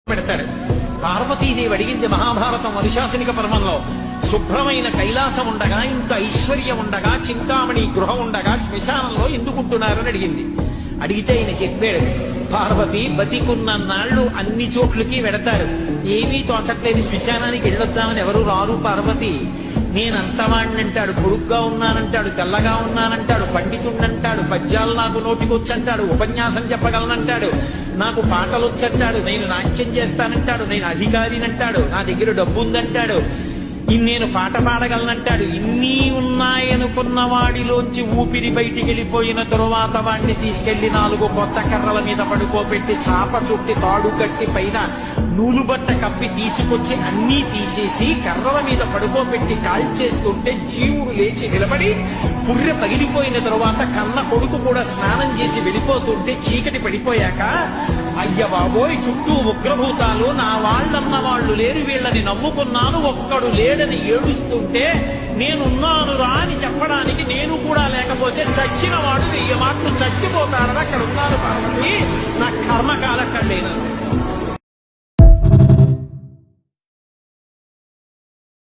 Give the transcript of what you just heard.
పెడతాడు. పార్వతీదేవి అడిగింది మహాభారతం అనుశాసనిక పర్వంలో, శుభ్రమైన కైలాసం ఉండగా, ఇంత ఐశ్వర్యం ఉండగా, చింతామణి గృహం ఉండగా శ్మశానంలో ఎందుకుంటున్నారని అడిగింది. అడిగితే ఆయన చెప్పాడు, పార్వతి బతికున్న నాళ్లు అన్ని చోట్లకి వెడతారు, ఏమీ తోచట్లేదు, శ్మశానానికి వెళ్ళొద్దామని ఎవరు రారు పార్వతి. నేనంతవాణ్ణంటాడు, పొడుగ్గా ఉన్నానంటాడు, తెల్లగా ఉన్నానంటాడు, పండితుండంటాడు, పద్యాలు నాకు నోటికొచ్చంటాడు, ఉపన్యాసం చెప్పగలనంటాడు, నాకు పాటలు వచ్చంటాడు, నేను నాట్యం చేస్తానంటాడు, నేను అధికారినంటాడు, నా దగ్గర డబ్బు ఉందంటాడు, నేను పాట పాడగలనంటాడు. ఇన్ని ఉన్నాయనుకున్న వాడిలోంచి ఊపిరి బయటికి వెళ్ళిపోయిన తరువాత వాడిని తీసుకెళ్లి 4 కొత్త కర్రల మీద పడుకోబెట్టి చాప చుట్టి తాడు కట్టి పైన నూలుబట్ట కప్పి తీసుకొచ్చి అన్నీ తీసేసి కర్రల మీద పడుకోబెట్టి కాల్చేస్తుంటే జీవుడు లేచి నిలబడి పుర్రె పగిలిపోయిన తరువాత కన్న కొడుకు కూడా స్నానం చేసి వెళ్ళిపోతుంటే చీకటి పడిపోయాక, అయ్య బాబోయ్ చుట్టూ ఉగ్రభూతాలు, నా వాళ్ళన్న వాళ్ళు లేరు, వీళ్ళని నమ్ముకున్నాను, ఒక్కడు లేడని ఏడుస్తుంటే నేనున్నాను రా అని చెప్పడానికి నేను కూడా లేకపోతే చచ్చిన వాడు 1000 మాటలు చచ్చిపోతారని అక్కడ ఉన్నారు పార్వతి. నా కర్మకాలక్కడేనా